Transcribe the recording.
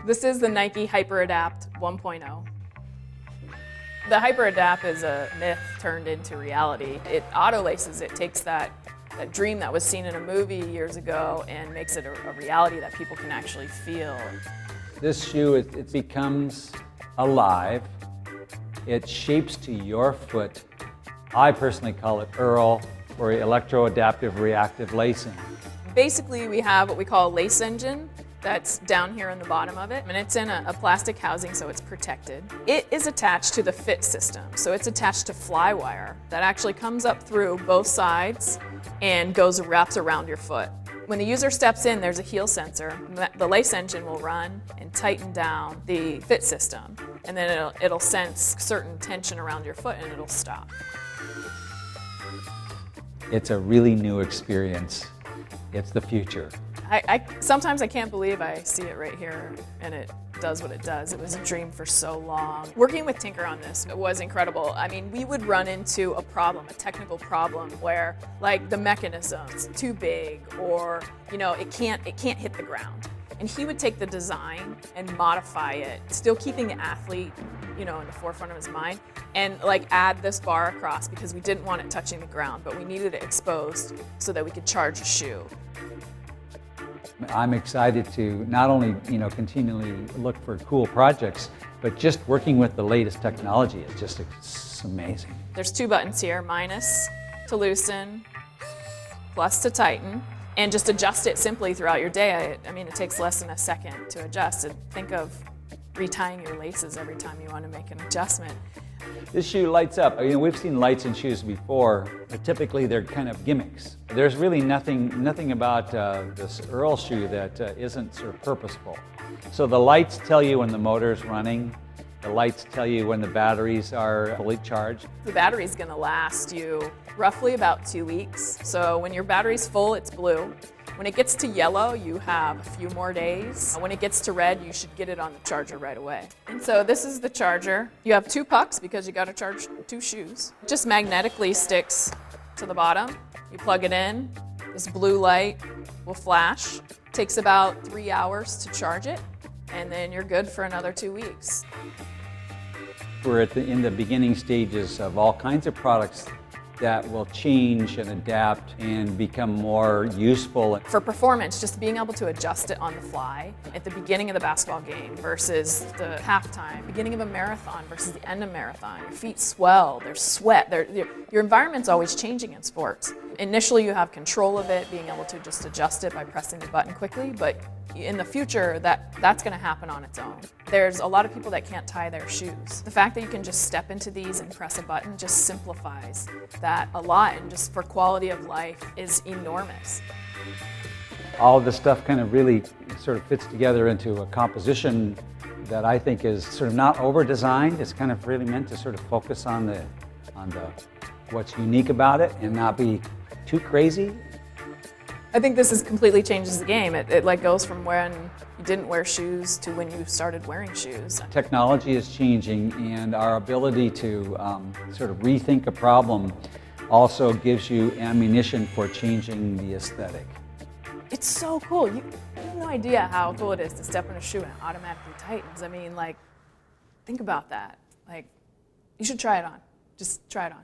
This is the Nike HyperAdapt 1.0. The HyperAdapt is a myth turned into reality. It auto-laces, it takes that dream that was seen in a movie years ago and makes it a reality that people can actually feel. This shoe, it becomes alive. It shapes to your foot. I personally call it EARL, or electroadaptive reactive lacing. Basically, we have what we call a lace engine that's down here in the bottom of it, and it's in a plastic housing, so it's protected. It is attached to the fit system, so it's attached to fly wire that actually comes up through both sides and wraps around your foot. When the user steps in, there's a heel sensor. The lace engine will run and tighten down the fit system, and then it'll sense certain tension around your foot and it'll stop. It's a really new experience. It's the future. Sometimes I can't believe I see it right here and it does what it does. It was a dream for so long. Working with Tinker on this was incredible. I mean, we would run into a technical problem where like the mechanism's too big or it can't hit the ground. And he would take the design and modify it, still keeping the athlete in the forefront of his mind, and like add this bar across because we didn't want it touching the ground, but we needed it exposed so that we could charge a shoe. I'm excited to not only continually look for cool projects, but just working with the latest technology is just amazing. There's two buttons here, minus to loosen, plus to tighten, and just adjust it simply throughout your day. I mean, it takes less than a second to adjust. And think of retying your laces every time you want to make an adjustment. This shoe lights up. We've seen lights in shoes before, but typically they're kind of gimmicks. There's really nothing about this EARL shoe that isn't sort of purposeful. So the lights tell you when the motor's running. The lights tell you when the batteries are fully charged. The battery's going to last you roughly about 2 weeks. So when your battery's full, it's blue. When it gets to yellow, you have a few more days. When it gets to red, you should get it on the charger right away. And so this is the charger. You have 2 pucks because you got to charge 2 shoes. It just magnetically sticks to the bottom. You plug it in. This blue light will flash. It takes about 3 hours to charge it, and then you're good for another 2 weeks. We're in the beginning stages of all kinds of products that will change and adapt and become more useful. For performance, just being able to adjust it on the fly at the beginning of the basketball game versus the halftime, beginning of a marathon versus the end of marathon. Your feet swell, there's sweat, your environment's always changing in sports. Initially you have control of it, being able to just adjust it by pressing the button quickly, but in the future, that's going to happen on its own. There's a lot of people that can't tie their shoes. The fact that you can just step into these and press a button just simplifies that a lot, and just for quality of life is enormous. All of this stuff kind of really sort of fits together into a composition that I think is sort of not over-designed. It's kind of really meant to sort of focus on the what's unique about it and not be too crazy. I think this completely changes the game. It like goes from when you didn't wear shoes to when you started wearing shoes. Technology is changing, and our ability to sort of rethink a problem also gives you ammunition for changing the aesthetic. It's so cool. You have no idea how cool it is to step in a shoe and it automatically tightens. I mean, like, think about that. Like, you should try it on. Just try it on.